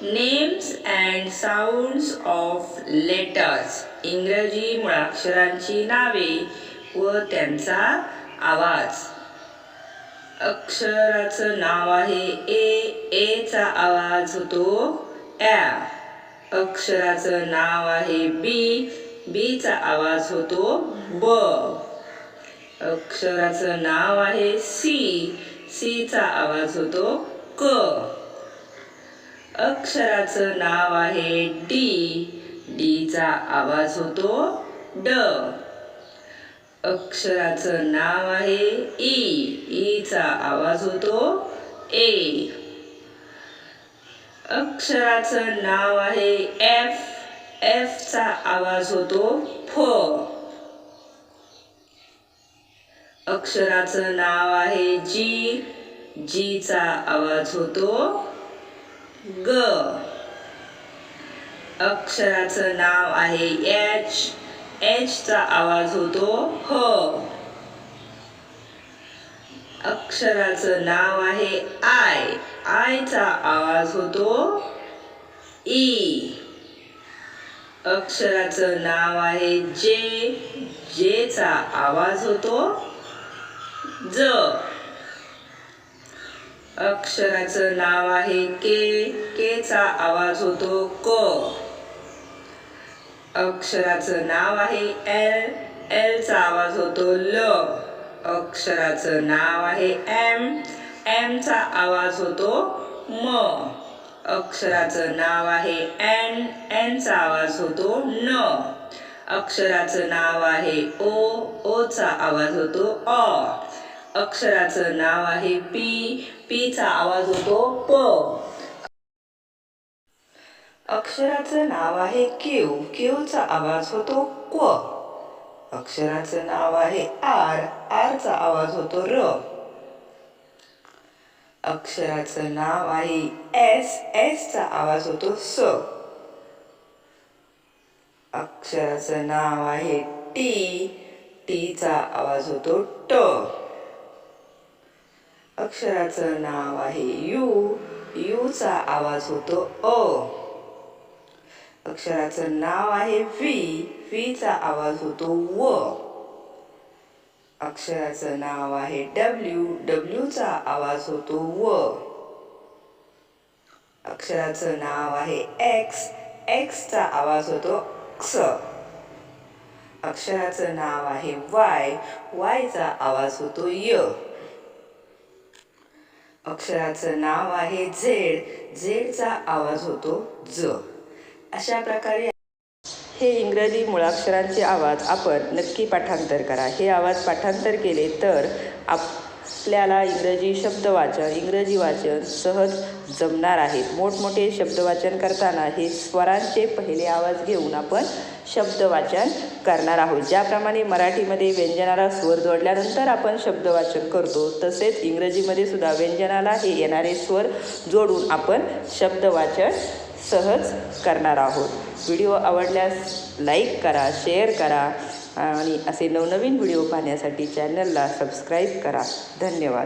Names and sounds of letters. इंग्रजी मुळाक्षरांची नावे व त्यांचा आवाज. अक्षराचं नाव आहे एचा आवाज होतो ॲ. अक्षराचं नाव आहे बीचा आवाज होतो ब. अक्षराचं नाव आहे सीचा आवाज होतो क. अक्षराचं नाव आहे डीचा आवाज होतो ड. अक्षराचं नाव आहे ईचा आवाज होतो ए. अक्षराचं नाव आहे एफचा आवाज होतो फ. अक्षराचं नाव आहे जीचा आवाज होतो ग. अक्षराचं नाव आहे एचचा आवाज होतो ह. अक्षराचं नाव आहे आयचा आवाज होतो ई. अक्षराचं नाव आहे जेचा आवाज होतो ज. अक्षराचं नाव आहे केचा आवाज होतो क. अक्षराचं नाव आहे एलचा आवाज होतो ल. अक्षराचं नाव आहे एमचा आवाज होतो म. अक्षराचं नाव आहे एनचा आवाज होतो न. अक्षराचं नाव आहे ओचा आवाज होतो अ. अक्षराचं नाव आहे पीचा आवाज होतो प. अक्षराचं नाव आहे क्यूचा आवाज होतो क्व. अक्षराचं नाव आहे आरचा आवाज होतो र. अक्षराचं नाव आहे एसचा आवाज होतो स. अक्षराचं नाव आहे टीचा आवाज होतो ट. अक्षराचं नाव आहे यूचा आवाज होतो अ. अक्षराचं नाव आहे व्हीचा आवाज होतो व. अक्षराचं नाव आहे डब्ल्यूचा आवाज होतो व. अक्षराचं नाव आहे एक्सचा आवाज होतो क्स. अक्षराचं नाव आहे वायचा आवाज होतो य. अक्षराचं नाव आहे झेडचा आवाज होतो ज. अशा प्रकारे हे इंग्रजी मुळाक्षरांचे आवाज आपण नक्की पाठांतर करा. हे आवाज पाठांतर केले तर आपल्याला इंग्रजी शब्दवाचन इंग्रजी वाचन सहज जमणार आहे. मोठमोठे शब्दवाचन करताना हे स्वरांचे पहिले आवाज घेऊन आपण शब्दवाचन करणार आहोत. ज्याप्रमाणे मराठीमध्ये व्यंजनाला स्वर जोडल्यानंतर आपण शब्दवाचन करतो, तसेच इंग्रजीमध्ये सुद्धा व्यंजनाला हे येणारे स्वर जोडून आपण शब्दवाचन सहज करणार आहोत. व्हिडिओ आवडल्यास लाईक करा, शेअर करा आणि असे नवनवीन व्हिडिओ पाहण्यासाठी चॅनलला सबस्क्राईब करा. धन्यवाद.